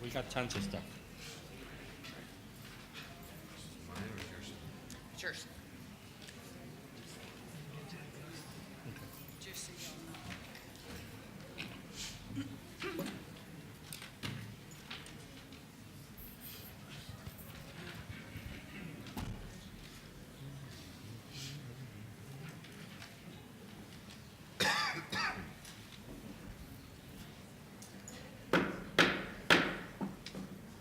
We got tons of stuff. It's yours. Just so y'all know.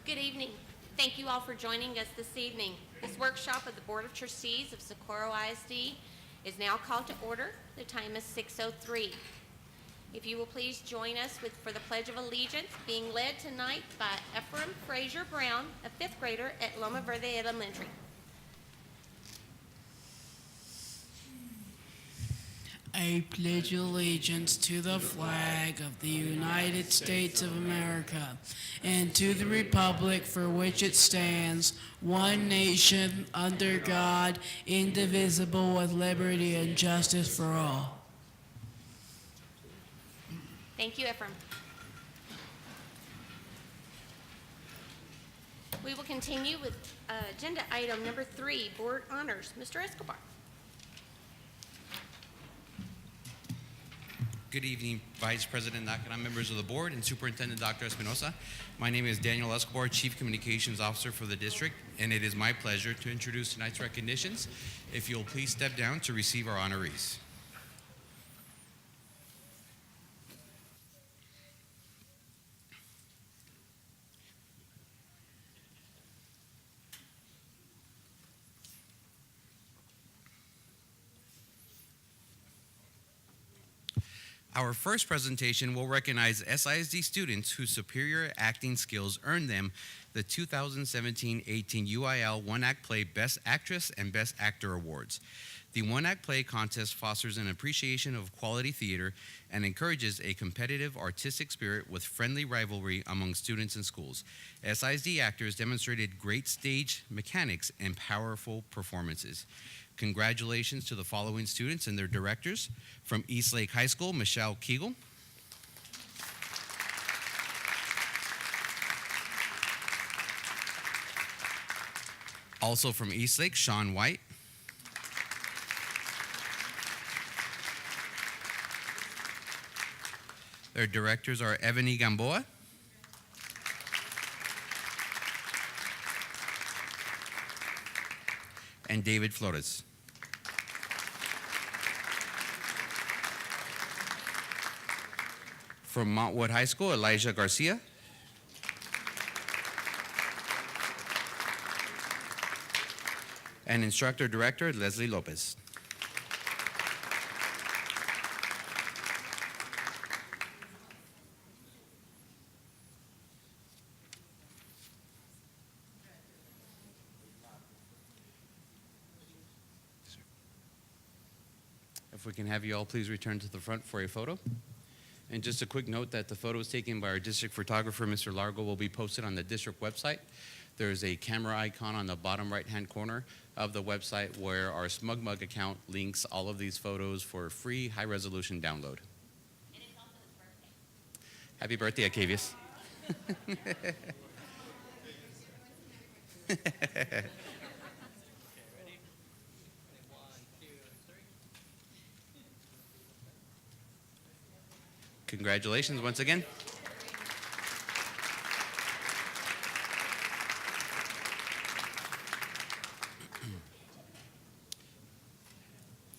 Good evening. Thank you all for joining us this evening. This workshop of the Board of Trustees of Socorro ISD is now called to order. The time is 6:03. If you will please join us for the Pledge of Allegiance, being led tonight by Ephraim Frazier Brown, a fifth grader at Loma Verde Elementary. I pledge allegiance to the flag of the United States of America and to the republic for which it stands, one nation, under God, indivisible, with liberty and justice for all. Thank you, Ephraim. We will continue with agenda item number 3, Board Honors. Mr. Escobar. Good evening, Vice President Nakana, members of the board, and Superintendent Dr. Espinosa. My name is Daniel Escobar, Chief Communications Officer for the district, and it is my pleasure to introduce tonight's recognitions. If you'll please step down to receive our honorees. Our first presentation will recognize SISD students whose superior acting skills earned them the 2017-18 UIL One Act Play Best Actress and Best Actor Awards. The One Act Play contest fosters an appreciation of quality theater and encourages a competitive artistic spirit with friendly rivalry among students and schools. SISD actors demonstrated great stage mechanics and powerful performances. Congratulations to the following students and their directors. From Eastlake High School, Michelle Kegel. Also from Eastlake, Sean White. Their directors are Ebony Gamboa. And David Flores. From Montwood High School, Elijah Garcia. And instructor director, Leslie Lopez. If we can have you all please return to the front for a photo. And just a quick note that the photos taken by our district photographer, Mr. Largo, will be posted on the district website. There's a camera icon on the bottom right-hand corner of the website where our SmugMug account links all of these photos for free high-resolution download. And it's also his birthday. Happy birthday, Octavius. Congratulations once again.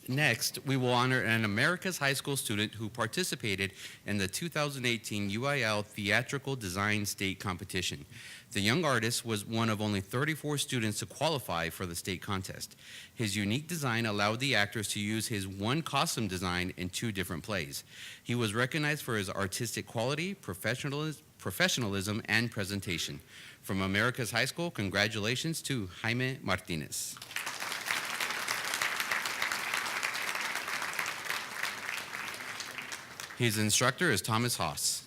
Next, we will honor an America's High School student who participated in the 2018 UIL Theatrical Design State Competition. The young artist was one of only 34 students to qualify for the state contest. His unique design allowed the actors to use his one costume design in 2 different plays. He was recognized for his artistic quality, professionalism, and presentation. From America's High School, congratulations to Jaime Martinez. His instructor is Thomas Haas.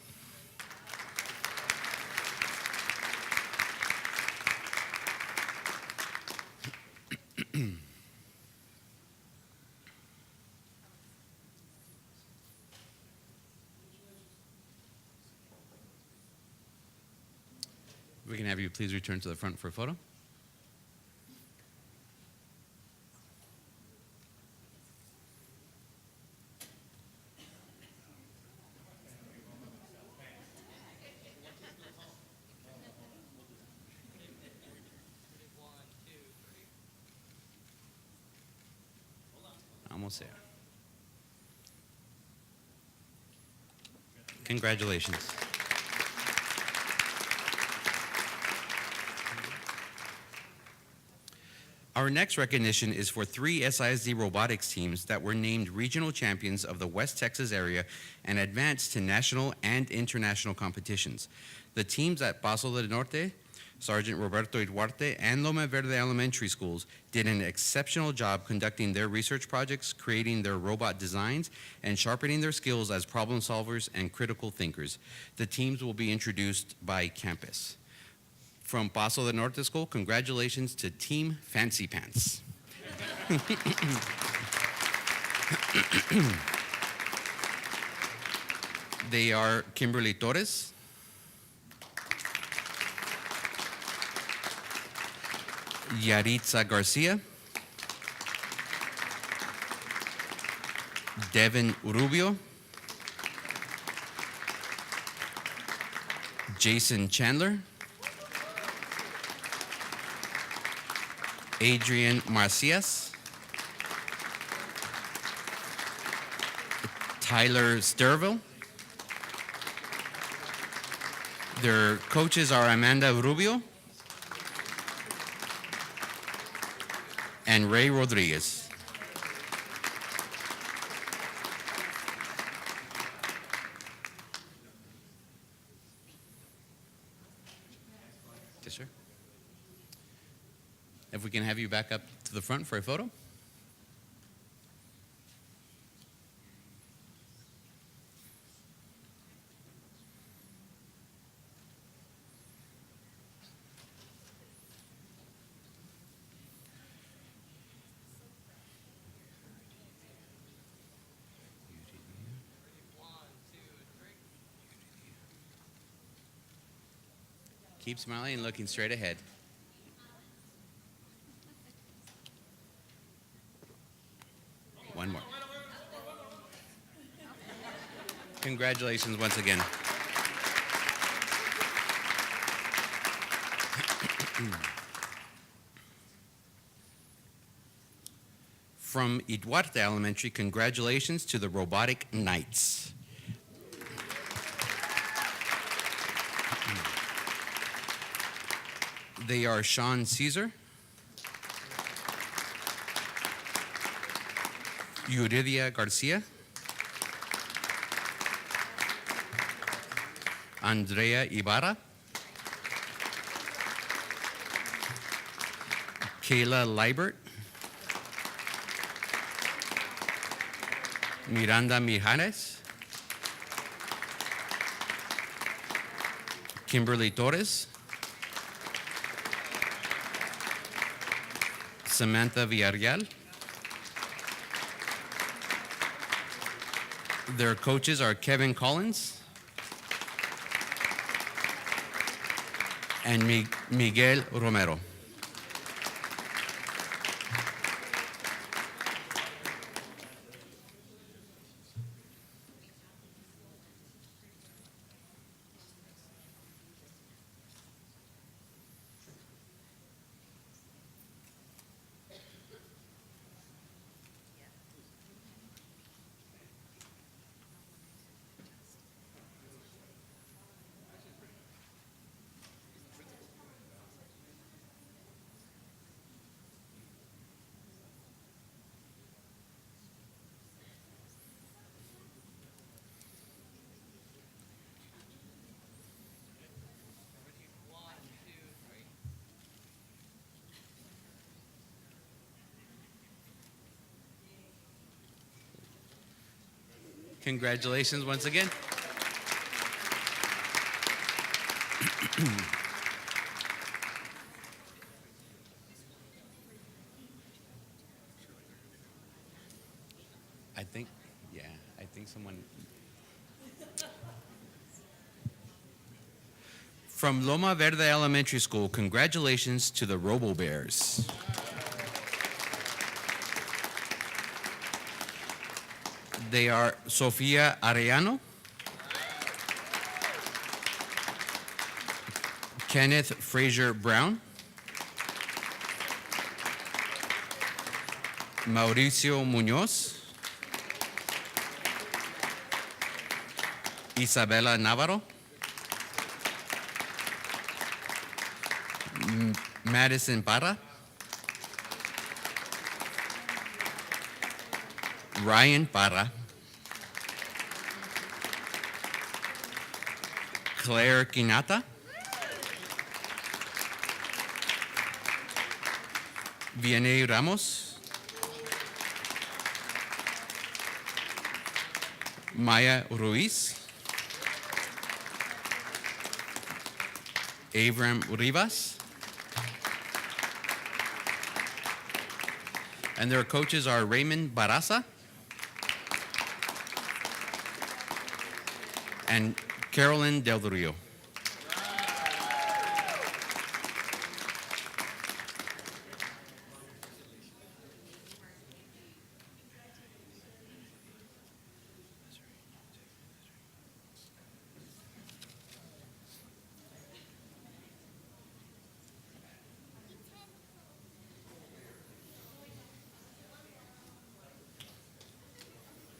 have you please return to the front for a photo. Almost there. Congratulations. Our next recognition is for 3 SISD robotics teams that were named regional champions of the West Texas area and advanced to national and international competitions. The teams at Paso del Norte, Sergeant Roberto Duarte, and Loma Verde Elementary Schools did an exceptional job conducting their research projects, creating their robot designs, and sharpening their skills as problem solvers and critical thinkers. The teams will be introduced by campus. From Paso del Norte School, congratulations to Team Fancy Pants. They are Kimberly Torres, Yaritza Garcia, Devin Rubio, Jason Chandler, Adrian Marcias, Tyler Sterville. Their coaches are Amanda Rubio and Ray Rodriguez. Yes, sir. If we can have you back up to the front for a photo. Keep smiling and looking straight ahead. One more. Congratulations once again. From Duarte Elementary, congratulations to the Robotic Knights. They are Sean Caesar, Yuridia Garcia, Andrea Ibarra, Kayla Liebert, Miranda Mijares, Kimberly Torres, Samantha Villarreal. Their coaches are Kevin Collins and Miguel Romero. Congratulations once again. I think someone. From Loma Verde Elementary School, congratulations to the Robo Bears. They are Sofia Arellano, Kenneth Frazier Brown, Mauricio Muñoz, Isabela Navarro, Madison Parra, Ryan Parra, Claire Quinata, Vianney Ramos, Maya Ruiz, Avram Rivas, and their coaches are Raymond Barraza and Carolyn Del Rio.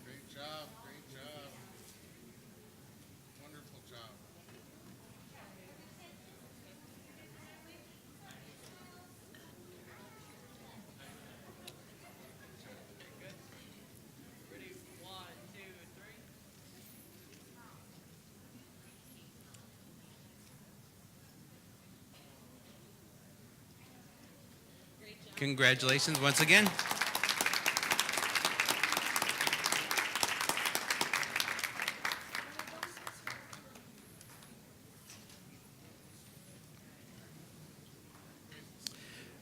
Great job, great job. Wonderful job. Congratulations once again.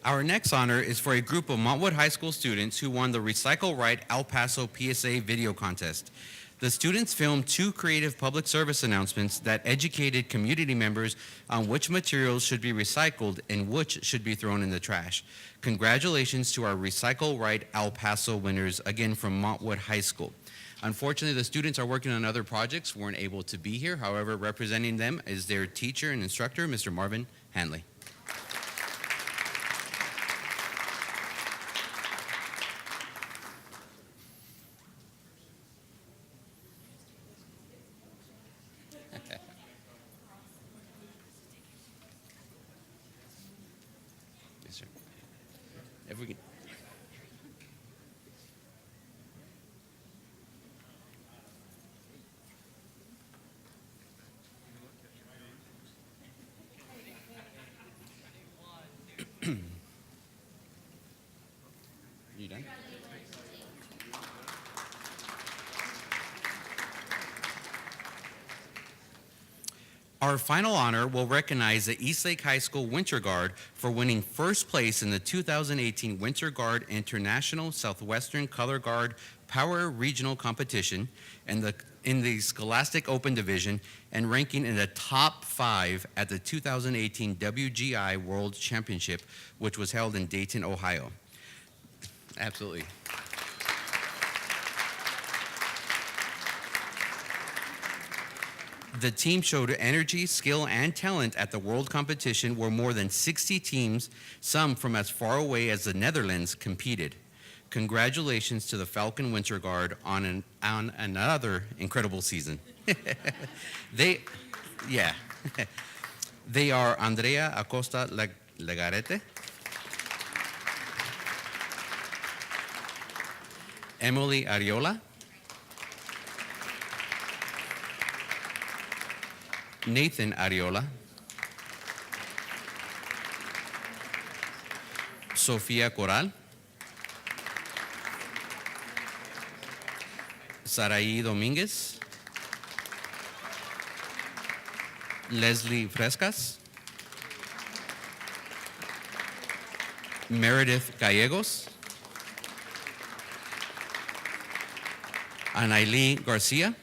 Our next honor is for a group of Montwood High School students who won the Recycle Right El Paso PSA video contest. The students filmed 2 creative public service announcements that educated community members on which materials should be recycled and which should be thrown in the trash. Congratulations to our Recycle Right El Paso winners, again from Montwood High School. Unfortunately, the students are working on other projects, weren't able to be here. However, representing them is their teacher and instructor, Mr. Marvin Hanley. Yes, sir. If we can. You done? Our final honor will recognize the Eastlake High School Winter Guard for winning first place in the 2018 Winter Guard International Southwestern Color Guard Power Regional Competition in the Scholastic Open Division and ranking in the top 5 at the 2018 WGI World Championship, which was held in Dayton, Ohio. Absolutely. The team showed energy, skill, and talent at the world competition where more than 60 teams, some from as far away as the Netherlands, competed. Congratulations to the Falcon Winter Guard on another incredible season. They are Andrea Acosta Legarete, Emily Ariola, Nathan Ariola, Sofia Coral, Saraí Dominguez, Leslie Frescas, Meredith Gallegos, Anailí Garcia,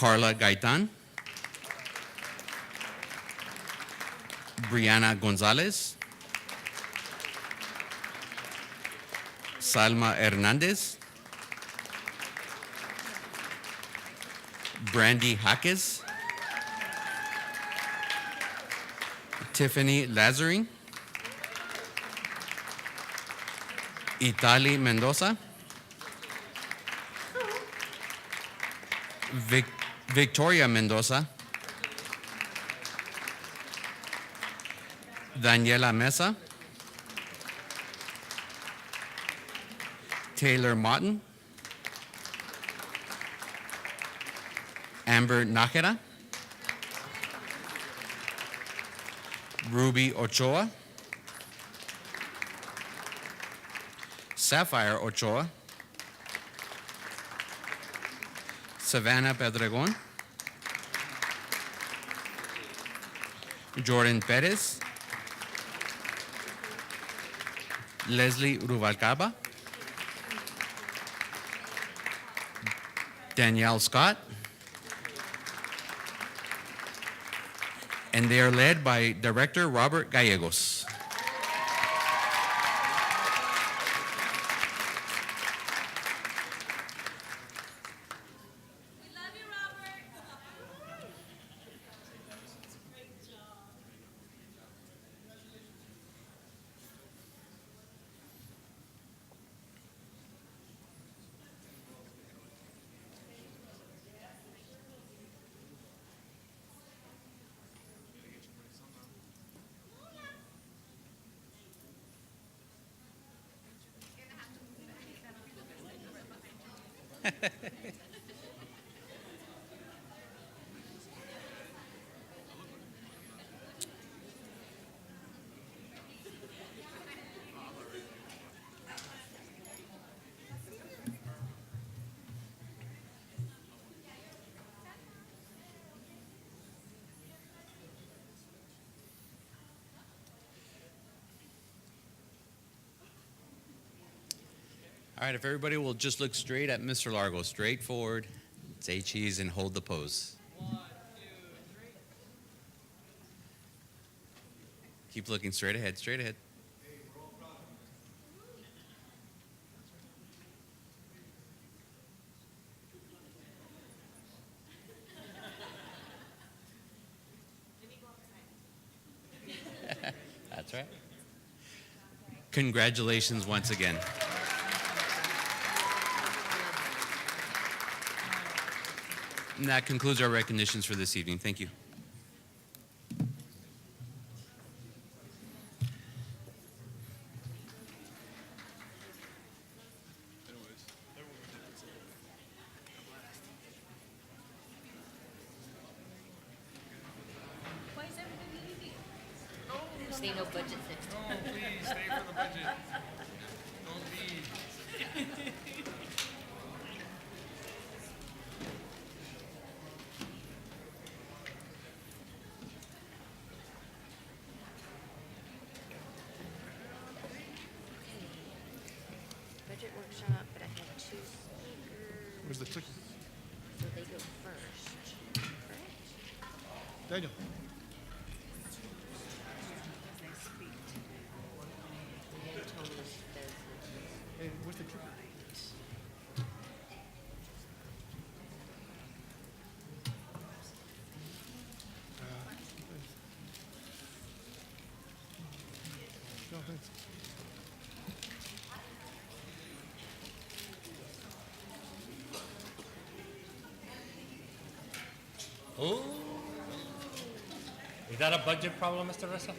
Carla Gaitan, Brianna Gonzalez, Salma Hernandez, Brandy Jaques, Tiffany Lazarine, Itali Mendoza, Victoria Mendoza, Daniela Mesa, Taylor Martin, Amber Nakeda, Ruby Ochoa, Sapphire Ochoa, Savannah Pedregon, Jordan Perez, Leslie Rubalcaba, Danielle Scott, and they are led by Director Robert Gallegos. All right, if everybody will just look straight at Mr. Largo, straight forward, say cheese, and hold the pose. 1, 2, 3. Keep looking straight ahead, straight ahead. That's right. Congratulations once again. And that concludes our recognitions for this evening. Thank you. There's no budget system. No, please, stay for the budget. Don't leave. Budget workshop, but I have 2 speakers, Where's the ticket? so they go first. Correct? Daniel. Hey, where's the ticket? No, thanks. Oh, is that a budget problem, Mr. Ressa?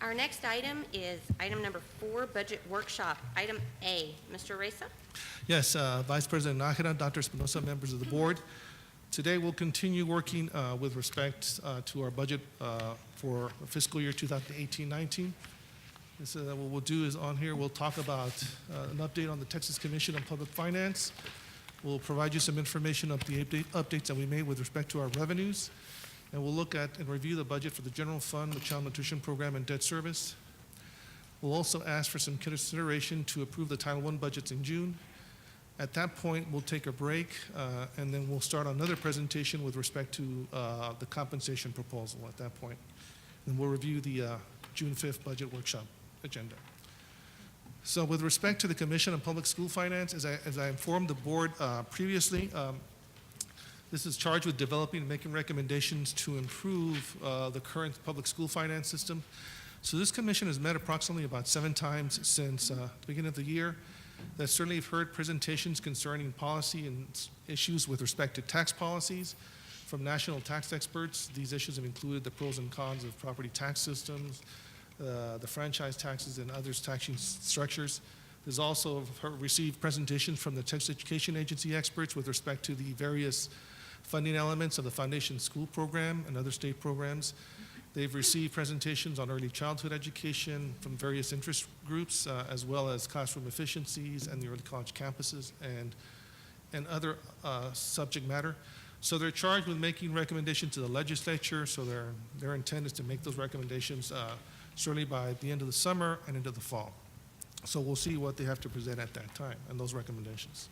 Our next item is item number 4, budget workshop. Item A, Mr. Reza. Yes, Vice President Nájera, Dr. Espinosa, members of the board. Today, we'll continue working with respect to our budget for fiscal year 2018-19. What we'll do is on here, we'll talk about an update on the Texas Commission on Public Finance. We'll provide you some information of the updates that we made with respect to our revenues. And we'll look at and review the budget for the general fund, the child nutrition program, and debt service. We'll also ask for some consideration to approve the Title I budgets in June. At that point, we'll take a break, and then we'll start another presentation with respect to the compensation proposal at that point. And we'll review the June 5th budget workshop agenda. So with respect to the Commission on Public School Finance, as I informed the board previously, this is charged with developing and making recommendations to improve the current public school finance system. So this commission has met approximately about 7 times since the beginning of the year. They certainly have heard presentations concerning policy and issues with respect to tax policies from national tax experts. These issues have included the pros and cons of property tax systems, the franchise taxes, and other taxing structures. There's also received presentations from the Texas Education Agency experts with respect to the various funding elements of the Foundation School Program and other state programs. They've received presentations on early childhood education from various interest groups, as well as classroom efficiencies and the early college campuses and other subject matter. So they're charged with making recommendations to the legislature, so their intent is to make those recommendations certainly by the end of the summer and into the fall. So we'll see what they have to present at that time and those recommendations.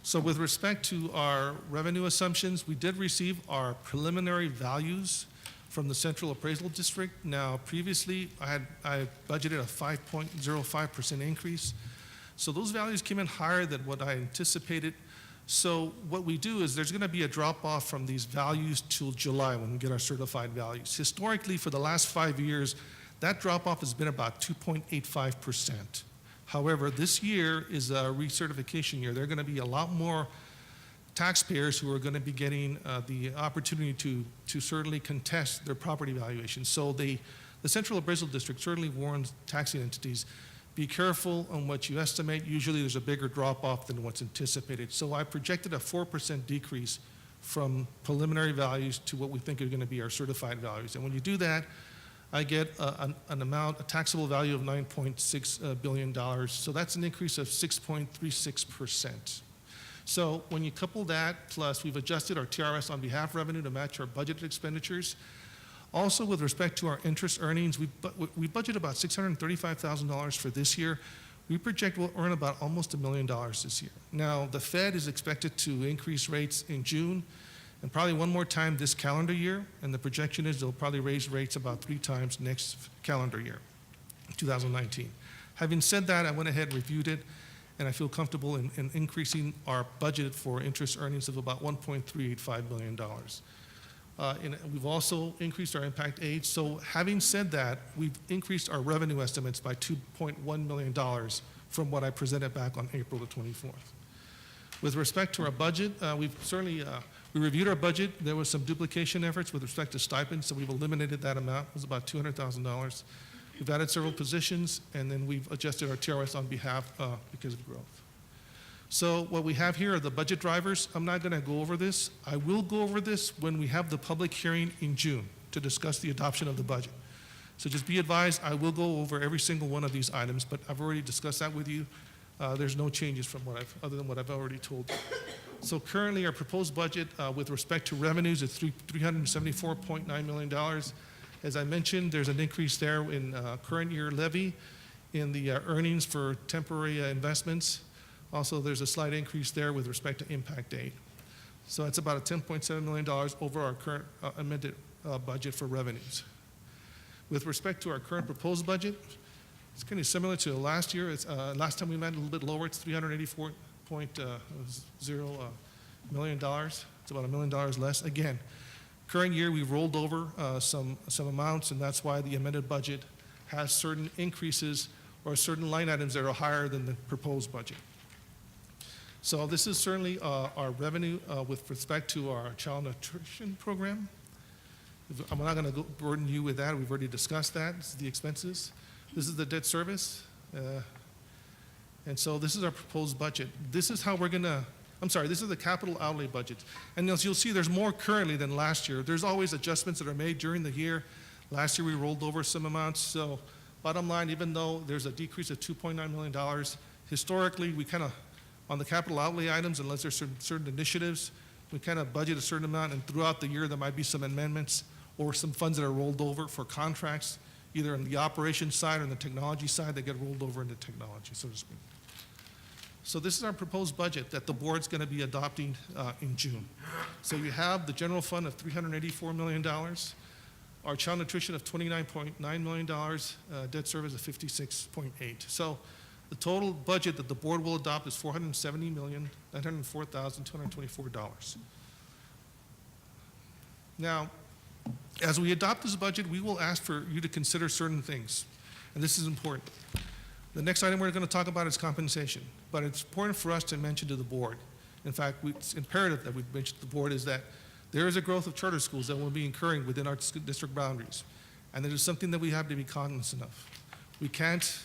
So with respect to our revenue assumptions, we did receive our preliminary values from the Central Appraisal District. Now, previously, I budgeted a 5.05% increase. So those values came in higher than what I anticipated. So what we do is there's going to be a drop-off from these values till July when we get our certified values. Historically, for the last 5 years, that drop-off has been about 2.85%. However, this year is a recertification year. There are going to be a lot more taxpayers who are going to be getting the opportunity to certainly contest their property valuation. So the Central Appraisal District certainly warns taxing entities, be careful on what you estimate. Usually there's a bigger drop-off than what's anticipated. So I projected a 4% decrease from preliminary values to what we think are going to be our certified values. And when you do that, I get an amount, a taxable value of $9.6 billion. So that's an increase of 6.36%. So when you couple that, plus we've adjusted our TRS on behalf revenue to match our budgeted expenditures. Also, with respect to our interest earnings, we budget about $635,000 for this year. We project we'll earn about almost $1 million this year. Now, the Fed is expected to increase rates in June and probably one more time this calendar year, and the projection is they'll probably raise rates about 3 times next calendar year, 2019. Having said that, I went ahead and reviewed it, and I feel comfortable in increasing our budget for interest earnings of about $1.385 billion. We've also increased our impact aid. So having said that, we've increased our revenue estimates by $2.1 million from what I presented back on April the 24th. With respect to our budget, we reviewed our budget. There was some duplication efforts with respect to stipends, so we've eliminated that amount. It was about $200,000. We've added several positions, and then we've adjusted our TRS on behalf because of growth. So what we have here are the budget drivers. I'm not going to go over this. I will go over this when we have the public hearing in June to discuss the adoption of the budget. So just be advised, I will go over every single one of these items, but I've already discussed that with you. There's no changes from other than what I've already told you. So currently, our proposed budget with respect to revenues is $374.9 million. As I mentioned, there's an increase there in current year levy in the earnings for temporary investments. Also, there's a slight increase there with respect to impact aid. So it's about a $10.7 million over our current amended budget for revenues. With respect to our current proposed budget, it's kind of similar to last year. Last time we met a little bit lower. It's $384.0 million. It's about $1 million less. Again, current year we've rolled over some amounts, and that's why the amended budget has certain increases or certain line items that are higher than the proposed budget. So this is certainly our revenue with respect to our child nutrition program. I'm not going to burden you with that. We've already discussed that. This is the expenses. This is the debt service. And so this is our proposed budget. This is how we're going to, this is the capital outlay budget. And as you'll see, there's more currently than last year. There's always adjustments that are made during the year. Last year, we rolled over some amounts. So bottom line, even though there's a decrease of $2.9 million, historically, we kind of, on the capital outlay items, unless there's certain initiatives, we kind of budget a certain amount, and throughout the year, there might be some amendments or some funds that are rolled over for contracts, either on the operations side or on the technology side, that get rolled over into technology, so to speak. So this is our proposed budget that the board's going to be adopting in June. So you have the general fund of $384 million, our child nutrition of $29.9 million, debt service of $56.8. So the total budget that the board will adopt is $470,904,224. Now, as we adopt this budget, we will ask for you to consider certain things, and this is important. The next item we're going to talk about is compensation, but it's important for us to mention to the board. In fact, it's imperative that we mention to the board is that there is a growth of charter schools that will be occurring within our district boundaries, and it is something that we have to be cognizant of. We can't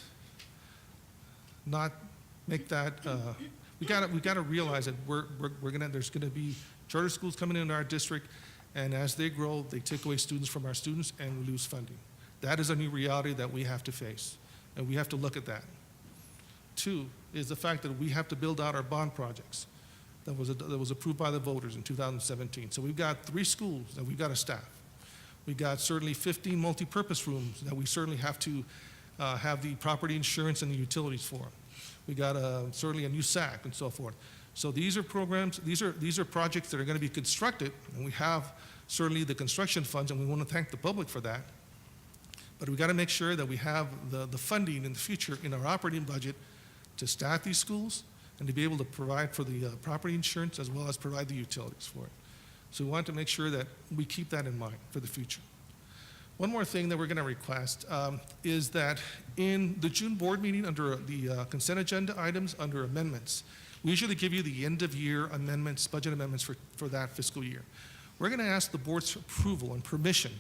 not make that. We got to realize that there's going to be charter schools coming into our district, and as they grow, they take away students from our students, and we lose funding. That is a new reality that we have to face, and we have to look at that. Two is the fact that we have to build out our bond projects that was approved by the voters in 2017. So we've got 3 schools that we've got to staff. We've got certainly 15 multi-purpose rooms that we certainly have to have the property insurance and the utilities for. We got certainly a new SAC and so forth. So these are programs, these are projects that are going to be constructed, and we have certainly the construction funds, and we want to thank the public for that. But we got to make sure that we have the funding in the future in our operating budget to staff these schools and to be able to provide for the property insurance as well as provide the utilities for it. So we want to make sure that we keep that in mind for the future. One more thing that we're going to request is that in the June board meeting under the consent agenda items under amendments, we usually give you the end of year amendments, budget amendments for that fiscal year. We're going to ask the board's approval and permission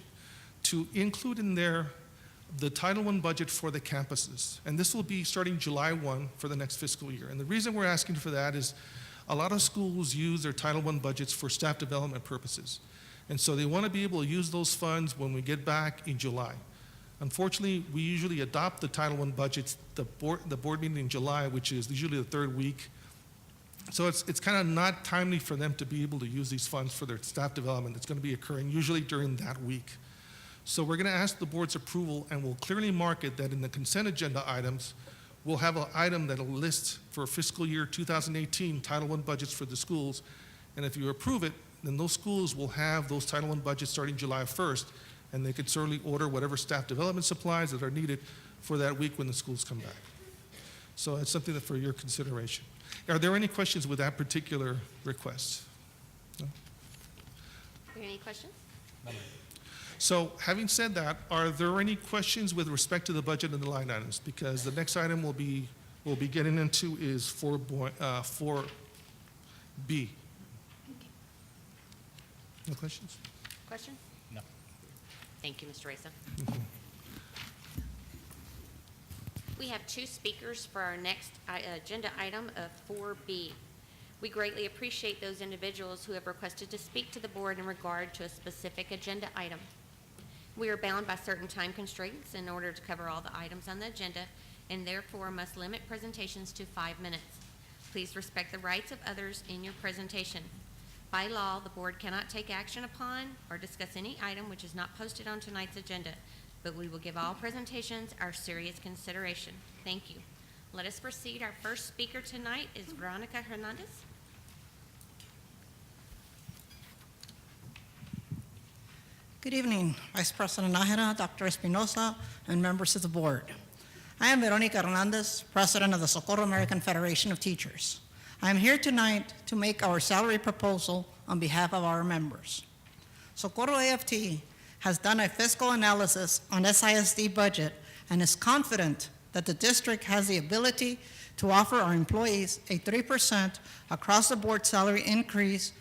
to include in there the Title I budget for the campuses. And this will be starting July 1 for the next fiscal year. And the reason we're asking for that is a lot of schools use their Title I budgets for staff development purposes. And so they want to be able to use those funds when we get back in July. Unfortunately, we usually adopt the Title I budgets, the board meeting in July, which is usually the 3rd week. So it's kind of not timely for them to be able to use these funds for their staff development. It's going to be occurring usually during that week. So we're going to ask the board's approval, and we'll clearly mark it that in the consent agenda items, we'll have an item that will list for fiscal year 2018 Title I budgets for the schools. And if you approve it, then those schools will have those Title I budgets starting July 1st, and they could certainly order whatever staff development supplies that are needed for that week when the schools come back. So it's something that for your consideration. Are there any questions with that particular request? No? Are there any questions? So having said that, are there any questions with respect to the budget and the line items? Because the next item we'll be getting into is 4B. No questions? Question? No. Thank you, Mr. Reza. We have 2 speakers for our next agenda item of 4B. We greatly appreciate those individuals who have requested to speak to the board in regard to a specific agenda item. We are bound by certain time constraints in order to cover all the items on the agenda, and therefore must limit presentations to 5 minutes. Please respect the rights of others in your presentation. By law, the board cannot take action upon or discuss any item which is not posted on tonight's agenda, but we will give all presentations our serious consideration. Thank you. Let us proceed. Our first speaker tonight is Veronica Hernandez. Good evening, Vice President Nájera, Dr. Espinosa, and members of the board. I am Veronica Hernandez, President of the Socorro American Federation of Teachers. I am here tonight to make our salary proposal on behalf of our members. Socorro AFT has done a fiscal analysis on SISD budget and is confident that the district has the ability to offer our employees a 3% across-the-board salary increase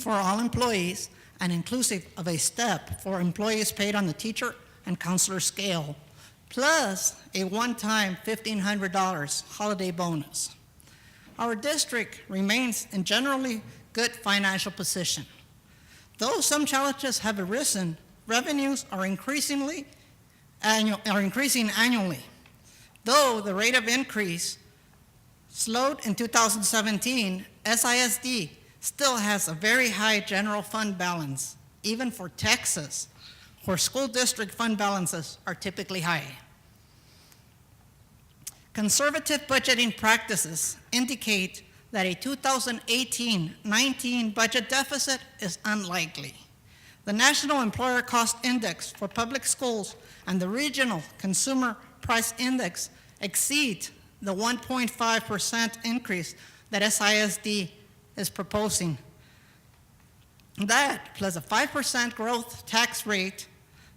for all employees and inclusive of a step for employees paid on the teacher and counselor scale, plus a one-time $1,500 holiday bonus. Our district remains in generally good financial position. Though some challenges have arisen, revenues are increasing annually. Though the rate of increase slowed in 2017, SISD still has a very high general fund balance, even for Texas, where school district fund balances are typically high. Conservative budgeting practices indicate that a 2018-19 budget deficit is unlikely. The National Employer Cost Index for public schools and the Regional Consumer Price Index exceed the 1.5% increase that SISD is proposing. That, plus a 5% growth tax rate,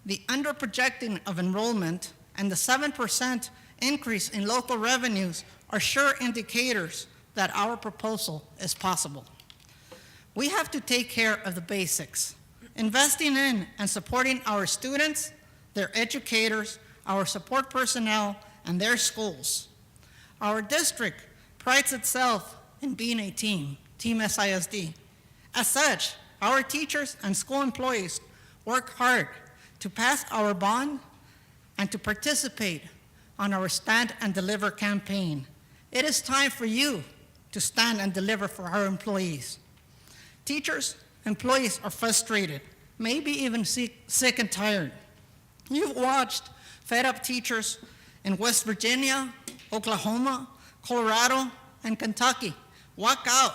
the under-projecting of enrollment, and the 7% increase in local revenues are sure indicators that our proposal is possible. We have to take care of the basics, investing in and supporting our students, their educators, our support personnel, and their schools. Our district prides itself in being a team, Team SISD. As such, our teachers and school employees work hard to pass our bond and to participate on our Stand and Deliver campaign. It is time for you to stand and deliver for our employees. Teachers, employees are frustrated, maybe even sick and tired. You've watched fed-up teachers in West Virginia, Oklahoma, Colorado, and Kentucky walk out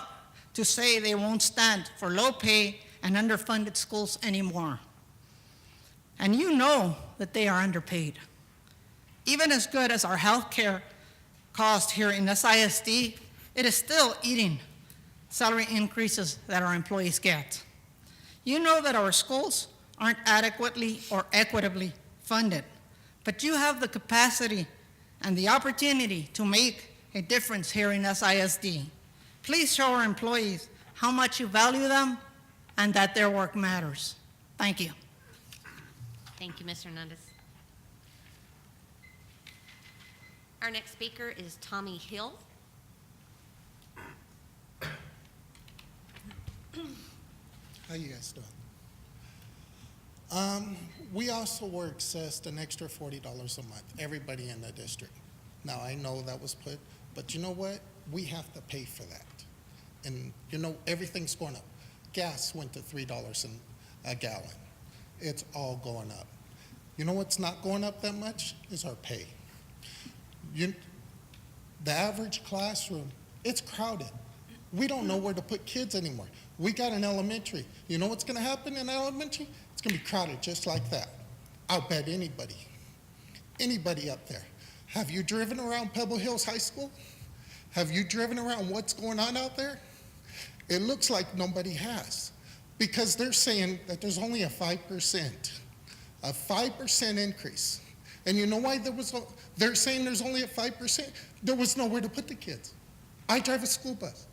to say they won't stand for low pay and underfunded schools anymore. And you know that they are underpaid. Even as good as our health care cost here in SISD, it is still eating salary increases that our employees get. You know that our schools aren't adequately or equitably funded, but you have the capacity and the opportunity to make a difference here in SISD. Please show our employees how much you value them and that their work matters. Thank you. Thank you, Ms. Hernandez. Our next speaker is Tommy Hill. How you guys doing? We also were assessed an extra $40 a month, everybody in the district. Now, I know that was put, but you know what? We have to pay for that. And you know, everything's going up. Gas went to $3 a gallon. It's all going up. You know what's not going up that much is our pay. The average classroom, it's crowded. We don't know where to put kids anymore. We got an elementary. You know what's going to happen in elementary? It's going to be crowded just like that. I'll bet anybody up there. Have you driven around Pebble Hills High School? Have you driven around what's going on out there? It looks like nobody has, because they're saying that there's only a 5% increase. And you know why they're saying there's only a 5%? There was nowhere to put the kids. I drive a school bus.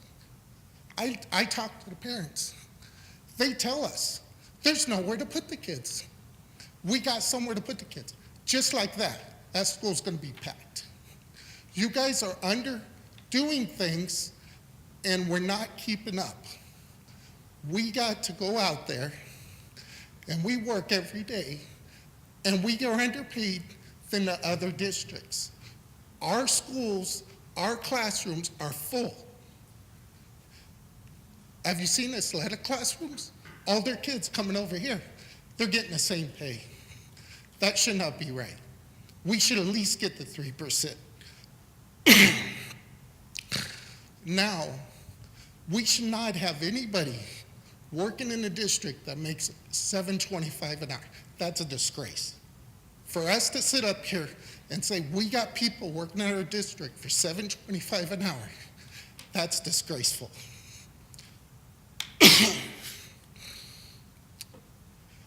I talk to the parents. They tell us there's nowhere to put the kids. We got somewhere to put the kids. Just like that school's going to be packed. You guys are underdoing things, and we're not keeping up. We got to go out there, and we work every day, and we are underpaid than the other districts. Our schools, our classrooms are full. Have you seen this letter classrooms? All their kids coming over here, they're getting the same pay. That should not be right. We should at least get the 3%. Now, we should not have anybody working in the district that makes $7.25 an hour. That's a disgrace. For us to sit up here and say we got people working in our district for $7.25 an hour, that's disgraceful.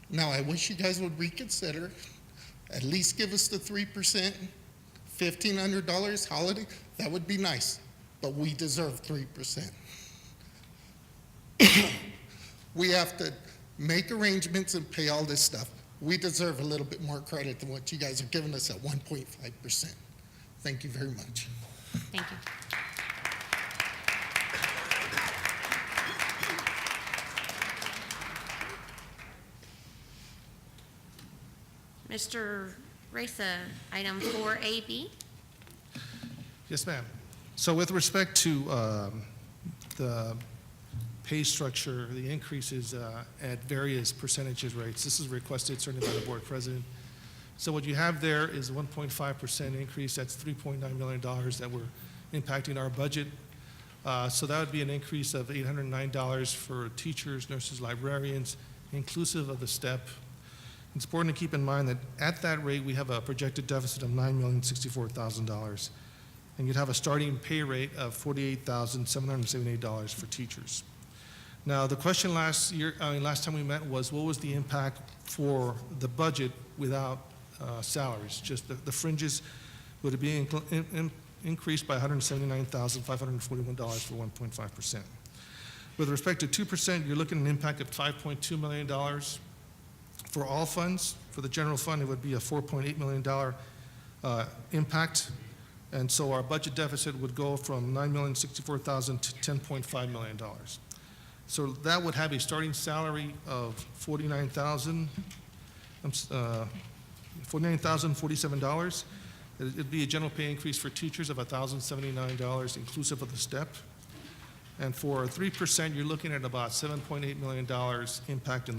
Now, I wish you guys would reconsider, at least give us the 3%, $1,500 holiday. That would be nice, but we deserve 3%. We have to make arrangements and pay all this stuff. We deserve a little bit more credit than what you guys are giving us at 1.5%. Thank you very much. Thank you. Mr. Reza, item 4AB. Yes, ma'am. So with respect to the pay structure, the increases at various percentages rates, this is requested certainly by the board president. So what you have there is a 1.5% increase. That's $3.9 million that we're impacting our budget. So that would be an increase of $809 for teachers, nurses, librarians, inclusive of the STEP. It's important to keep in mind that at that rate, we have a projected deficit of $9,064,000. And you'd have a starting pay rate of $48,778 for teachers. Now, the question last time we met was, what was the impact for the budget without salaries? Just the fringes, would it be increased by $179,541 for 1.5%? With respect to 2%, you're looking at an impact of $5.2 million. For all funds, for the general fund, it would be a $4.8 million impact. And so our budget deficit would go from $9,064,000 to $10.5 million. So that would have a starting salary of $49,047. It'd be a general pay increase for teachers of $1,079, inclusive of the STEP. And for 3%, you're looking at about $7.8 million impact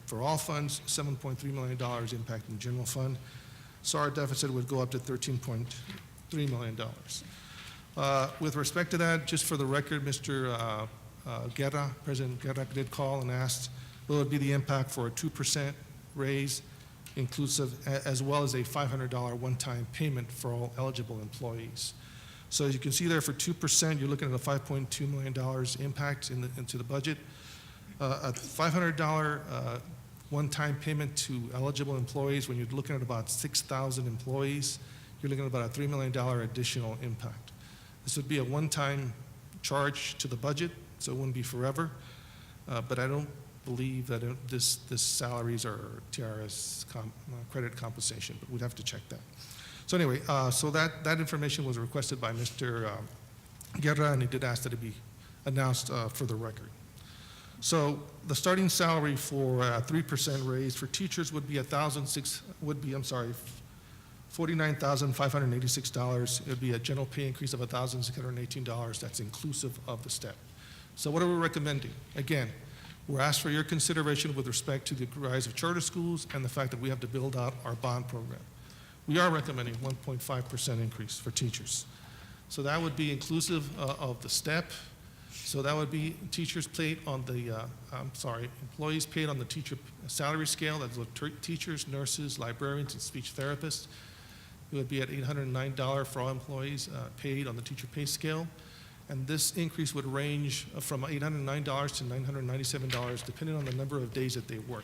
for all funds, $7.3 million impact in the general fund. So our deficit would go up to $13.3 million. With respect to that, just for the record, Mr. President Guerra did call and asked what would be the impact for a 2% raise, inclusive, as well as a $500 one-time payment for all eligible employees. So as you can see there, for 2%, you're looking at a $5.2 million impact into the budget. A $500 one-time payment to eligible employees, when you're looking at about 6,000 employees, you're looking at about a $3 million additional impact. This would be a one-time charge to the budget, so it wouldn't be forever. But I don't believe that this salaries or TRS credit compensation, but we'd have to check that. So anyway, so that information was requested by Mr. Guerra, and he did ask that it be announced for the record. So the starting salary for a 3% raise for teachers would be $49,586. It would be a general pay increase of $1,618. That's inclusive of the STEP. So what are we recommending? Again, we're asked for your consideration with respect to the rise of charter schools and the fact that we have to build out our bond program. We are recommending 1.5% increase for teachers. So that would be inclusive of the STEP. So that would be teachers paid on the, employees paid on the teacher salary scale. That's teachers, nurses, librarians, and speech therapists. It would be at $809 for all employees paid on the teacher pay scale. And this increase would range from $809 to $997, depending on the number of days that they work.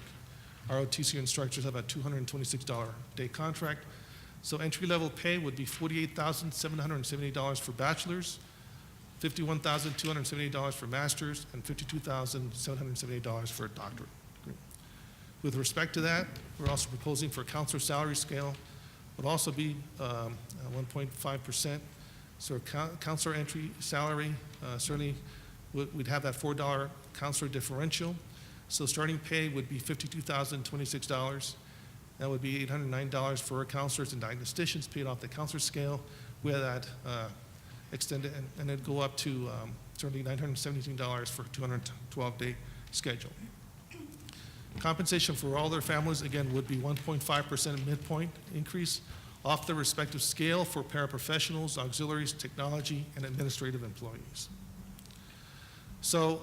Our OTC instructors have a $226 day contract. So entry-level pay would be $48,770 for bachelors, $51,270 for masters, and $52,770 for a doctorate. With respect to that, we're also proposing for a counselor salary scale would also be 1.5%. So counselor entry salary, certainly we'd have that $4 counselor differential. So starting pay would be $52,026. That would be $809 for counselors and diagnosticians paid off the counselor scale. We have that extended, and it'd go up to certainly $917 for a 212-day schedule. Compensation for all their families, again, would be 1.5% midpoint increase off the respective scale for paraprofessionals, auxiliaries, technology, and administrative employees. So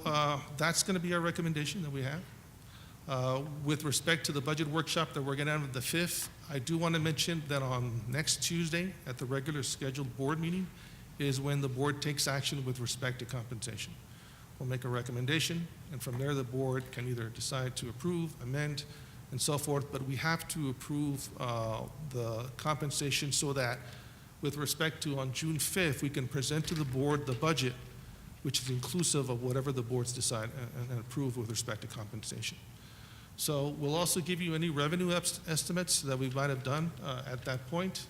that's going to be our recommendation that we have. With respect to the budget workshop that we're going to have on the 5th, I do want to mention that on next Tuesday at the regular scheduled board meeting is when the board takes action with respect to compensation. We'll make a recommendation, and from there the board can either decide to approve, amend, and so forth, but we have to approve the compensation so that with respect to on June 5th, we can present to the board the budget, which is inclusive of whatever the boards decide and approve with respect to compensation. So we'll also give you any revenue estimates that we might have done at that point.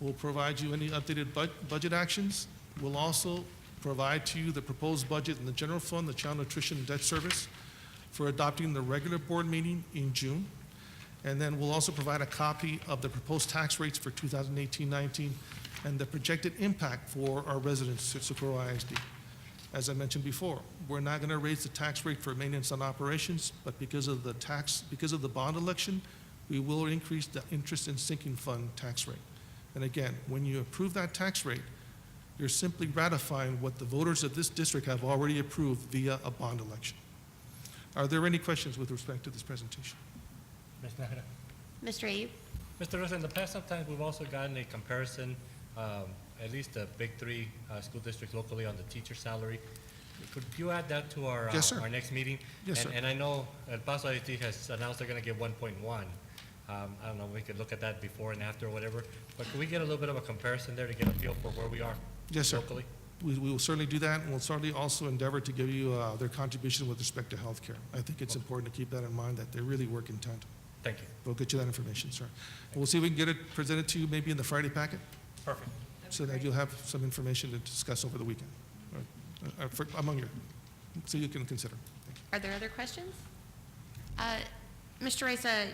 We'll provide you any updated budget actions. We'll also provide to you the proposed budget in the general fund, the Child Nutrition and Debt Service, for adopting the regular board meeting in June. And then we'll also provide a copy of the proposed tax rates for 2018-19 and the projected impact for our residents at Socorro ISD. As I mentioned before, we're not going to raise the tax rate for maintenance on operations, but because of the bond election, we will increase the interest and sinking fund tax rate. And again, when you approve that tax rate, you're simply ratifying what the voters of this district have already approved via a bond election. Are there any questions with respect to this presentation? Ms. Nahara. Mr. Ayub? Mr. Rosa, in the past, sometimes we've also gotten a comparison, at least the big three school districts locally on the teacher salary. Could you add that to our, Yes, sir. our next meeting? Yes, sir. And I know El Paso ISD has announced they're going to get 1.1. I don't know, we could look at that before and after or whatever, but can we get a little bit of a comparison there to get a feel for where we are Yes, sir. locally? We will certainly do that, and we'll certainly also endeavor to give you their contribution with respect to healthcare. I think it's important to keep that in mind, that they really work in tandem. Thank you. We'll get you that information, sir. And we'll see if we can get it presented to you maybe in the Friday packet, Perfect. so that you'll have some information to discuss over the weekend, among you, so you can consider. Thank you. Are there other questions? Mr. Reza,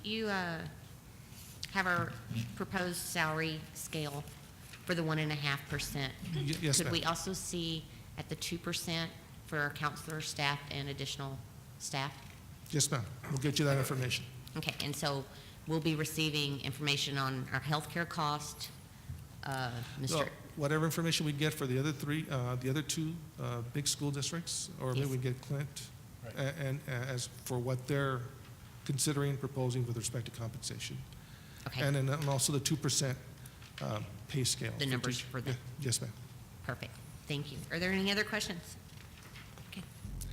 you have our proposed salary scale for the 1.5%. Yes, Could ma'am. we also see at the 2% for our counselor, staff, and additional staff? Yes, ma'am. We'll get you that information. Okay, and so we'll be receiving information on our healthcare cost, So, Mr. whatever information we get for the other two big school districts, or maybe Yes. we get Clint, Right. and as for what they're considering proposing with respect to compensation. Okay, And then also the 2% pay scale. The numbers teachers. for the- Yes, ma'am. perfect. Thank you. Are there any other questions? Okay.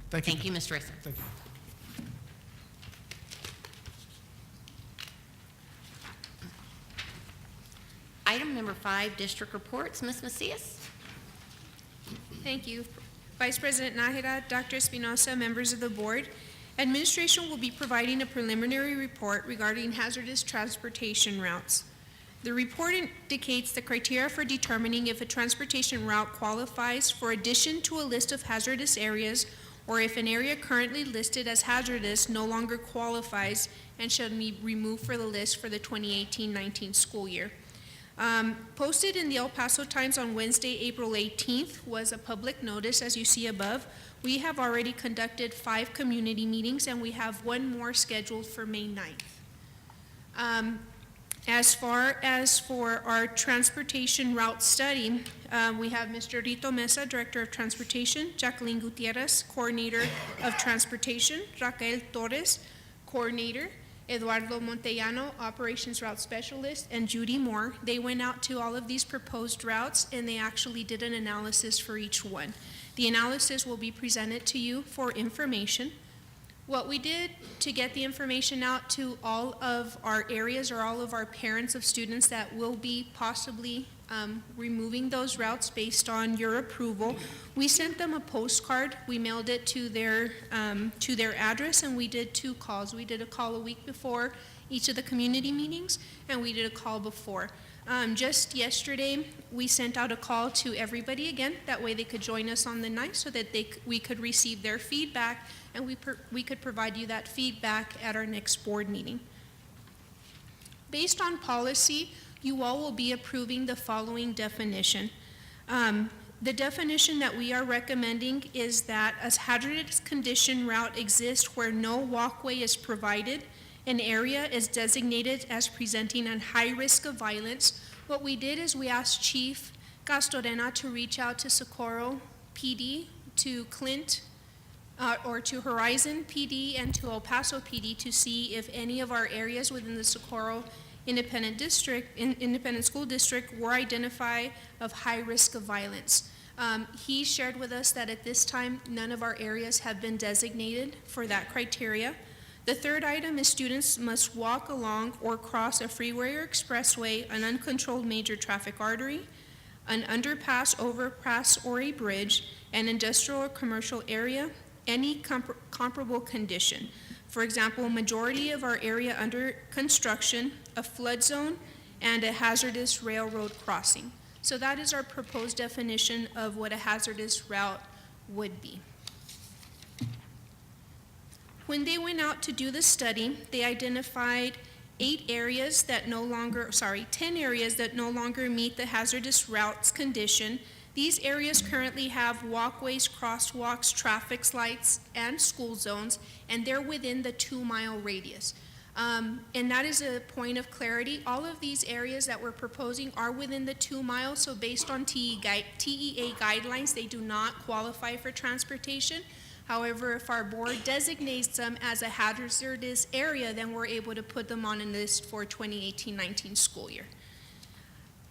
Thank you. Thank you, Mr. Reza. Thank you. Item number 5, district reports. Ms. Macias? Thank you. Vice President Nájera, Dr. Espinosa, members of the board, administration will be providing a preliminary report regarding hazardous transportation routes. The report indicates the criteria for determining if a transportation route qualifies for addition to a list of hazardous areas, or if an area currently listed as hazardous no longer qualifies and should be removed for the list for the 2018-19 school year. Posted in the El Paso Times on Wednesday, April 18th was a public notice, as you see above. We have already conducted 5 community meetings, and we have 1 more scheduled for May 9th. As far as for our transportation route study, we have Mr. Rito Mesa, Director of Transportation, Jacqueline Gutierrez, Coordinator of Transportation, Raquel Torres, Coordinator, Eduardo Montellano, Operations Route Specialist, and Judy Moore. They went out to all of these proposed routes, and they actually did an analysis for each one. The analysis will be presented to you for information. What we did to get the information out to all of our areas, or all of our parents of students that will be possibly removing those routes based on your approval, we sent them a postcard. We mailed it to their address, and we did 2 calls. We did a call a week before each of the community meetings, and we did a call before. Just yesterday, we sent out a call to everybody again. That way they could join us on the 9th, so that we could receive their feedback, and we could provide you that feedback at our next board meeting. Based on policy, you all will be approving the following definition. The definition that we are recommending is that a hazardous condition route exists where no walkway is provided. An area is designated as presenting a high risk of violence. What we did is we asked Chief Castorena to reach out to Socorro PD, to Clint, or to Horizon PD, and to El Paso PD to see if any of our areas within the Socorro Independent School District were identified of high risk of violence. He shared with us that at this time, none of our areas have been designated for that criteria. The third item is students must walk along or cross a freeway or expressway, an uncontrolled major traffic artery, an underpass, overpass, or a bridge, an industrial or commercial area, any comparable condition. For example, majority of our area under construction, a flood zone, and a hazardous railroad crossing. So that is our proposed definition of what a hazardous route would be. When they went out to do the study, they identified 10 areas that no longer meet the hazardous routes condition. These areas currently have walkways, crosswalks, traffic lights, and school zones, and they're within the 2-mile radius. And that is a point of clarity. All of these areas that we're proposing are within the 2 miles, so based on TEA guidelines, they do not qualify for transportation. However, if our board designates them as a hazardous area, then we're able to put them on a list for 2018-19 school year.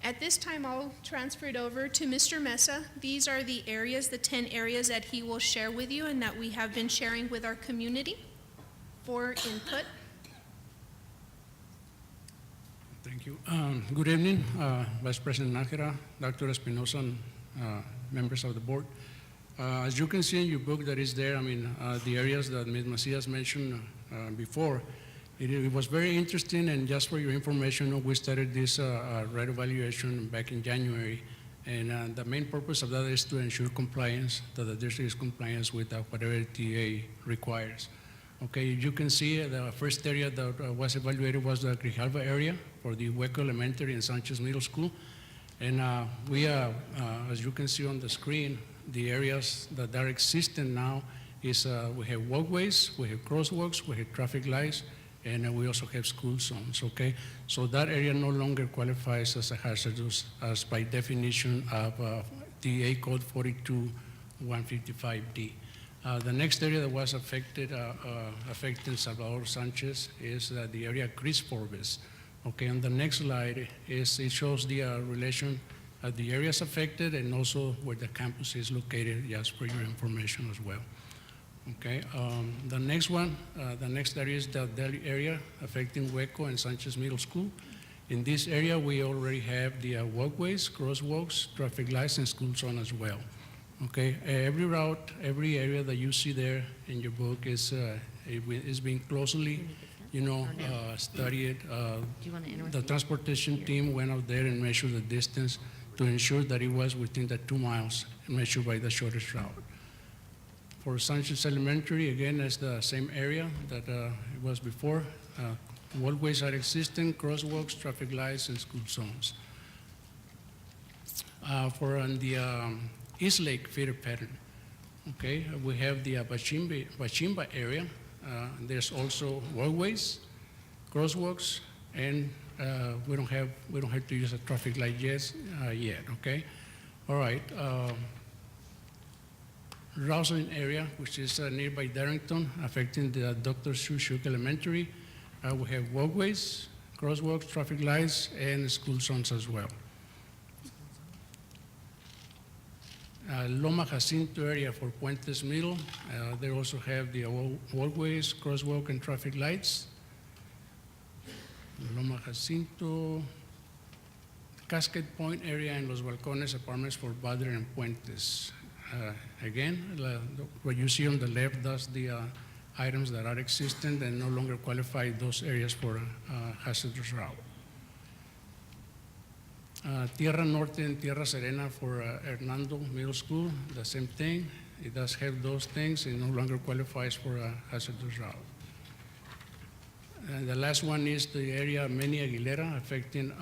At this time, I'll transfer it over to Mr. Mesa. These are the areas, the 10 areas that he will share with you and that we have been sharing with our community for input. Thank you. Good evening, Vice President Nájera, Dr. Espinosa, and members of the board. As you can see in your book that is there, the areas that Ms. Macias mentioned before, it was very interesting, and just for your information, we started this right evaluation back in January, and the main purpose of that is to ensure compliance, that the district is compliance with whatever TA requires. Okay, you can see the first area that was evaluated was the Grijalva area for the Hueco Elementary and Sanchez Middle School, and we, as you can see on the screen, the areas that are existing now is we have walkways, we have crosswalks, we have traffic lights, and we also have school zones, okay? So that area no longer qualifies as a hazardous as by definition of DA code 42155D. The next area that was affected, affecting Salvador Sanchez is the area Chris Forbes. Okay, on the next slide it shows the relation of the areas affected and also where the campus is located, just for your information as well. Okay, the next one, the next area is the Delhi area affecting Hueco and Sanchez Middle School. In this area, we already have the walkways, crosswalks, traffic lights, and school zone as well. Okay, every route, every area that you see there in your book is being closely, studied. The transportation team went out there and measured the distance to ensure that it was within the 2 miles measured by the shortest route. For Sanchez Elementary, again, it's the same area that it was before. Walkways are existing, crosswalks, traffic lights, and school zones. For the East Lake feeder pattern, okay, we have the Bachimba area. There's also walkways, crosswalks, and we don't have to use a traffic light yet. Okay, all right. Roslyn area, which is nearby Darrington, affecting the Dr. Shushuk Elementary. We have walkways, crosswalks, traffic lights, and school zones as well. Loma Jacinto area for Puentes Middle. They also have the walkways, crosswalk, and traffic lights. Loma Jacinto, Cascade Point area and Los Balcones apartments for Badre and Puentes. Again, what you see on the left, that's the items that are existent and no longer qualify those areas for hazardous route. Tierra Norte and Tierra Serena for Hernando Middle School, the same thing. It does have those things. It no longer qualifies for a hazardous route. And the last one is the area Meni Aguilera affecting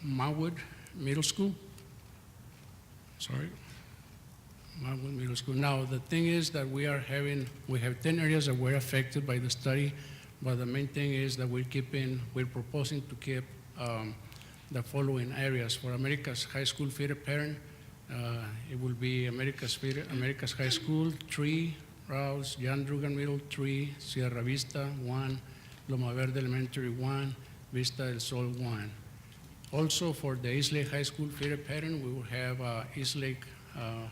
Marwood Middle School. Sorry. Marwood Middle School. Now, the thing is that we have 10 areas that were affected by the study, but the main thing is that we're proposing to keep the following areas. For America's High School feeder parent, it will be America's High School, 3 routes, Jan Drugan Middle, 3, Sierra Vista, 1, Loma Verde Elementary, 1, Vista del Sol, 1. Also, for the East Lake High School feeder parent, we will have East Lake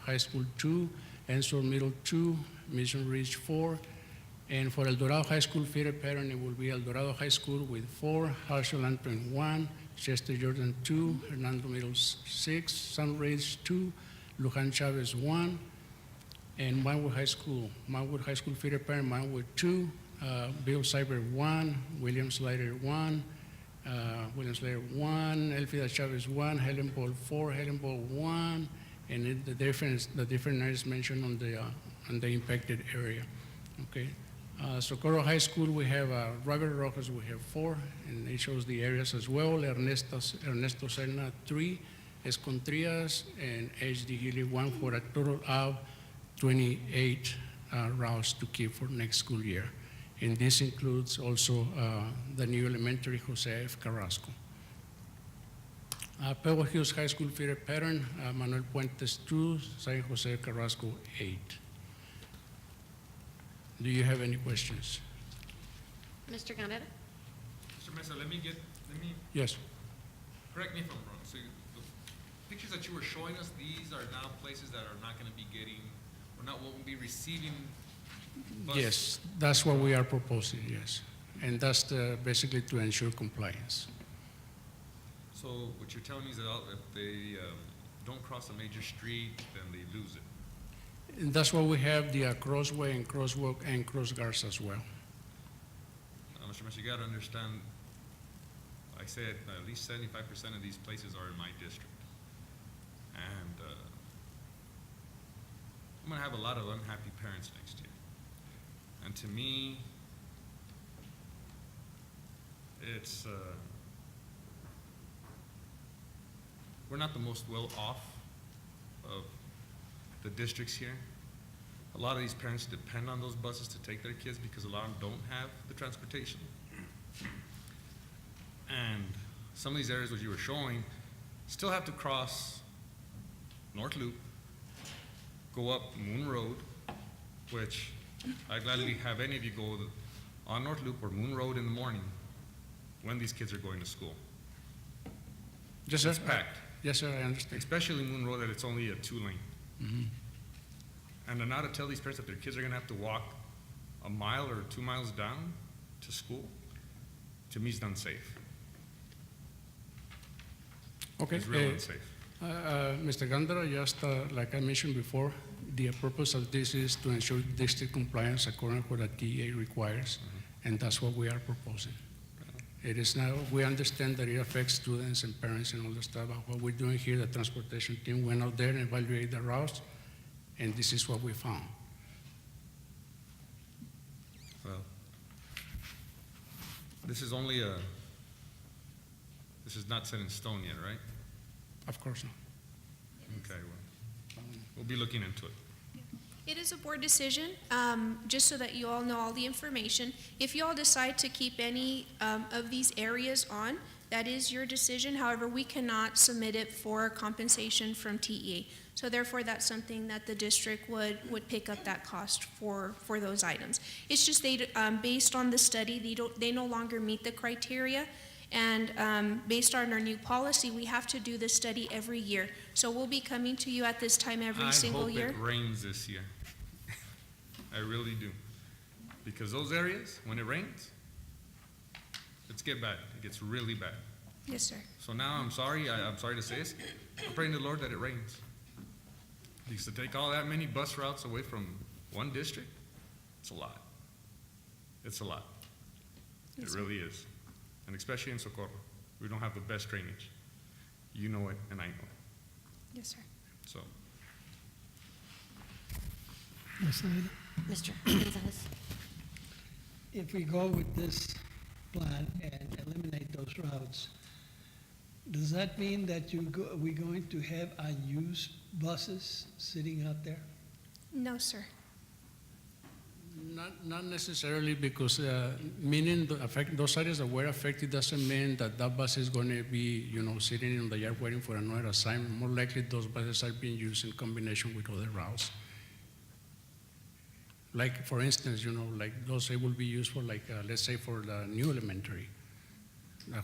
High School 2, Ensor Middle 2, Mission Ridge 4, and for El Dorado High School feeder parent, it will be El Dorado High School with 4, Harshel Antrim 1, Chester Jordan 2, Hernando Middle 6, Sunridge 2, Lujan Chavez 1, and Marwood High School. Marwood High School feeder parent, Marwood 2, Bill Cyber 1, William Slater 1, William Slater 1, Elfida Chavez 1, Helen Paul 4, Helen Paul 1, and the different areas mentioned on the impacted area. Okay. Socorro High School, we have Robert Rojas, we have 4, and it shows the areas as well. Ernesto Serna 3, Escontrias, and HD Healy 1 for a total of 28 routes to keep for next school year. And this includes also the new elementary Jose F. Carrasco. Pebble Hills High School feeder pattern, Manuel Puentes 2, San Jose Carrasco 8. Do you have any questions? Mr. Guerrero? Mr. Mesa, let me Yes. correct me if I'm wrong. So the pictures that you were showing us, these are now places that are not gonna be getting, or not, won't be receiving bus. Yes, that's what we are proposing, yes. And that's basically to ensure compliance. So what you're telling me is that if they don't cross a major street, then they lose it. And that's why we have the crossway and crosswalk and cross guards as well. Mr. Mesa, you gotta understand, I said at least 75% of these places are in my district. And I'm gonna have a lot of unhappy parents next year. And to me, it's, we're not the most well off of the districts here. A lot of these parents depend on those buses to take their kids because a lot of them don't have the transportation. And some of these areas which you were showing still have to cross North Loop, go up Moon Road, which I'd gladly have any of you go on North Loop or Moon Road in the morning when these kids are going to school. Yes, sir. It's packed. Yes, sir, I understand. Especially Moon Road, that it's only a 2-lane. Mhm. And then now to tell these parents that their kids are gonna have to walk a mile or 2 miles down to school, to me is unsafe. Okay. It's real unsafe. Mr. Gandara, just like I mentioned before, the purpose of this is to ensure district compliance according to what the DEA requires, and that's what we are proposing. It is now, we understand that it affects students and parents and all the stuff, but what we're doing here, the transportation team went out there and evaluated the routes, and this is what we found. Well, this is only this is not set in stone yet, right? Of course not. Okay, well, we'll be looking into it. It is a board decision, just so that you all know all the information. If you all decide to keep any of these areas on, that is your decision. However, we cannot submit it for compensation from TEA. So therefore, that's something that the district would pick up that cost for those items. It's just they, based on the study, they no longer meet the criteria. And based on our new policy, we have to do this study every year. So we'll be coming to you at this time every single year. I hope it rains this year. I really do. Because those areas, when it rains, it's get bad. It gets really bad. Yes, sir. So now I'm sorry to say this. I'm praying to the Lord that it rains. Because to take all that many bus routes away from one district, it's a lot. It's a lot. Yes, It sir. really is. And especially in Socorro, we don't have the best drainage. You know it, and I know it. Yes, sir. So, Mr. Gonzalez? If we go with this plan and eliminate those routes, does that mean that we're going to have unused buses sitting out there? No, sir. Not necessarily, because meaning those areas that were affected doesn't mean that that bus is going to be, sitting in the yard waiting for another assignment. More likely, those buses are being used in combination with other routes. Like, for instance, like those will be used for, like, let's say, for the new elementary,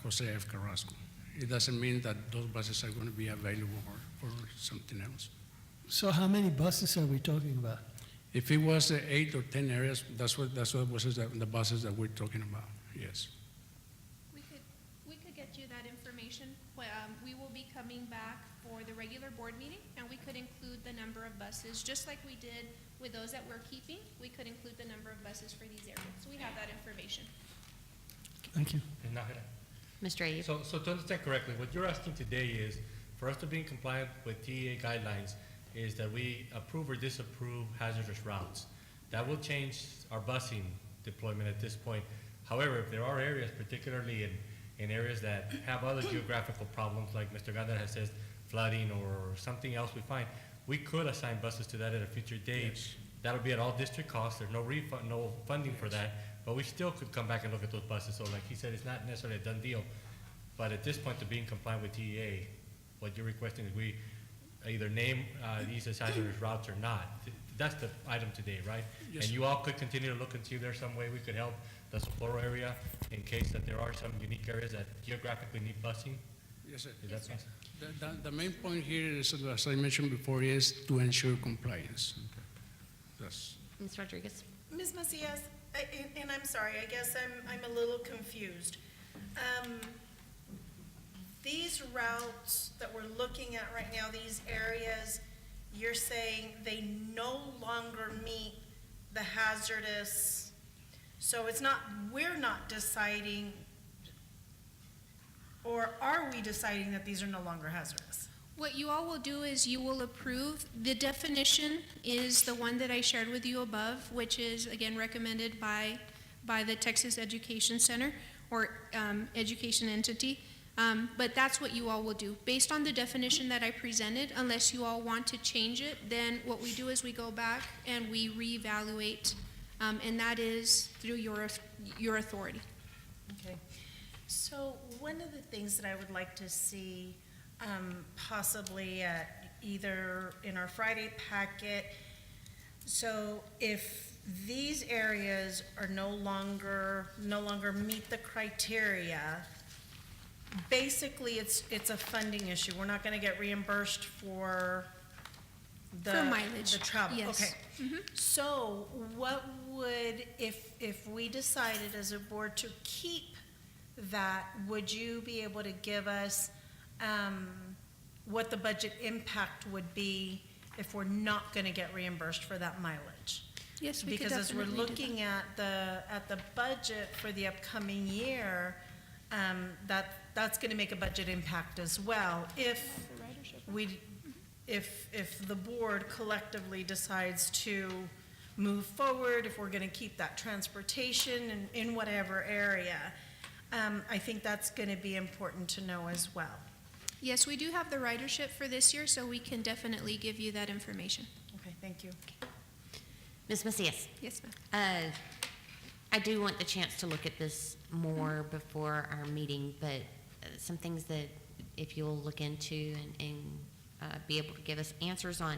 Jose F. Carrasco. It doesn't mean that those buses are going to be available for something else. So how many buses are we talking about? If it was 8 or 10 areas, that's what the buses that we're talking about. Yes. We could get you that information we will be coming back for the regular board meeting, and we could include the number of buses, just like we did with those that we're keeping. We could include the number of buses for these areas. So we have that information. Thank you. And Nahara. Mr. Ayub? So to understand correctly, what you're asking today is, for us to be in compliance with TEA guidelines, is that we approve or disapprove hazardous routes. That will change our busing deployment at this point. However, if there are areas, particularly in areas that have other geographical problems, like Mr. Ganda has said, flooding or something else we find, we could assign buses to that at a future date. Yes. That'll be at all district costs. There's no refund, no funding for that, but we still could come back and look at those buses. So like he said, it's not necessarily a done deal. But at this point, to be in compliance with TEA, what you're requesting is we either name these as hazardous routes or not. That's the item today, right? Yes. And you all could continue to look and see if there's some way we could help the Socorro area in case that there are some unique areas that geographically need busing. Yes, sir. Is that possible? The main point here is, as I mentioned before, is to ensure compliance. That's Ms. Rodriguez? Ms. Macias, and I'm sorry, I guess I'm a little confused. These routes that we're looking at right now, these areas, you're saying they no longer meet the hazardous, so it's not, we're not deciding, or are we deciding that these are no longer hazardous? What you all will do is you will approve, the definition is the one that I shared with you above, which is again recommended by the Texas Education Center or education entity. But that's what you all will do. Based on the definition that I presented, unless you all want to change it, then what we do is we go back and we reevaluate, and that is through your authority. Okay. So one of the things that I would like to see possibly at either in our Friday packet, so if these areas are no longer meet the criteria, basically it's a funding issue. We're not gonna get reimbursed for the mileage, the travel. yes. Okay. So what would, if we decided as a board to keep that, would you be able to give us what the budget impact would be if we're not going to get reimbursed for that mileage? Yes, we could Because as we're definitely do looking at the budget for the upcoming year, that's going to make a budget impact as well if if the board collectively decides to move forward, if we're going to keep that transportation in whatever area. I think that's going to be important to know as well. Yes, we do have the ridership for this year, so we can definitely give you that information. Okay, thank you. Ms. Macias? Yes, ma'am. I do want the chance to look at this more before our meeting, but some things that if you'll look into and be able to give us answers on.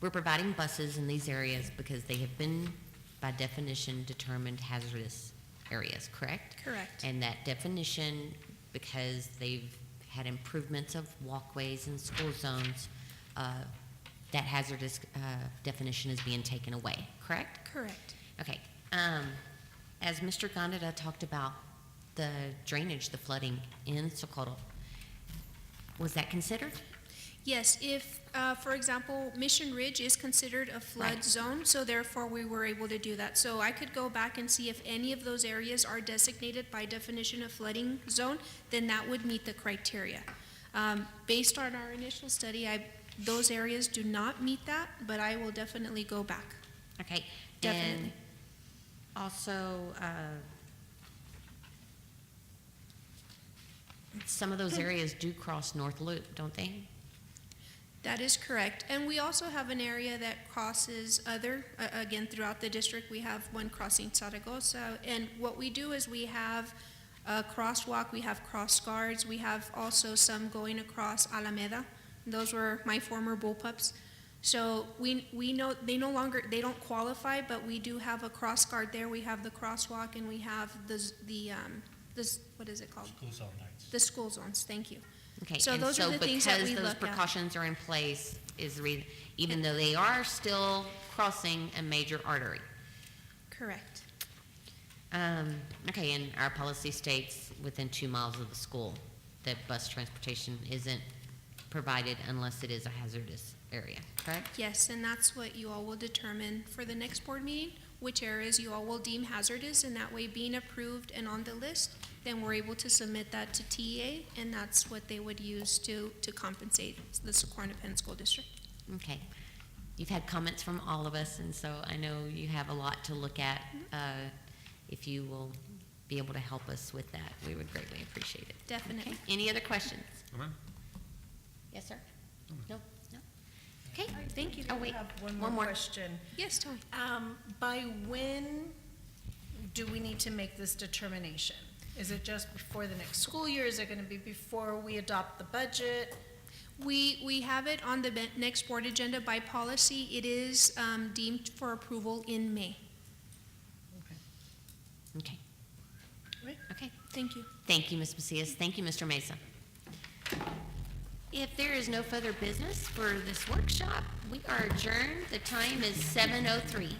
We're providing buses in these areas because they have been, by definition, determined hazardous areas, correct? Correct. And that definition, because they've had improvements of walkways and school zones, that hazardous definition is being taken away, correct? Correct. Okay. As Mr. Gondeta talked about the drainage, the flooding in Socorro, was that considered? Yes, if, for example, Mission Ridge is considered a flood Right. zone, so therefore we were able to do that. So I could go back and see if any of those areas are designated by definition of flooding zone, then that would meet the criteria. Based on our initial study, those areas do not meet that, but I will definitely go back. Okay. Definitely. And also, some of those areas do cross North Loop, don't they? That is correct. And we also have an area that crosses again, throughout the district, we have one crossing Zaragoza. And what we do is we have a crosswalk, we have cross guards, we have also some going across Alameda. Those were my former bullpups. So we know they don't qualify, but we do have a cross guard there. We have the crosswalk and we have what is it called? School zone lights. The school zones, thank you. Okay. So and those are the things that we because those look at. precautions are in place, is the reason, even though they are still crossing a major artery. Correct. Okay, and our policy states within 2 miles of the school that bus transportation isn't provided unless it is a hazardous area, correct? Yes, and that's what you all will determine for the next board meeting, which areas you all will deem hazardous, and that way being approved and on the list, then we're able to submit that to TEA, and that's what they would use to compensate the Socorro Independent School District. Okay. You've had comments from all of us, and so I know you have a lot to look at. If you will be able to help us with that, we would greatly appreciate it. Definitely. Okay. Any other questions? No, ma'am? Yes, sir? No? No? Okay. Thank you. Oh, wait. I have One one more. more question. Yes, Tony. By when do we need to make this determination? Is it just before the next school year? Is it going to be before we adopt the budget? We have it on the next board agenda by policy. It is deemed for approval in May. Okay. Right. Okay. Thank you. Thank you, Ms. Macias. Thank you, Mr. Mesa. If there is no further business for this workshop, we are adjourned. The time is 7:03.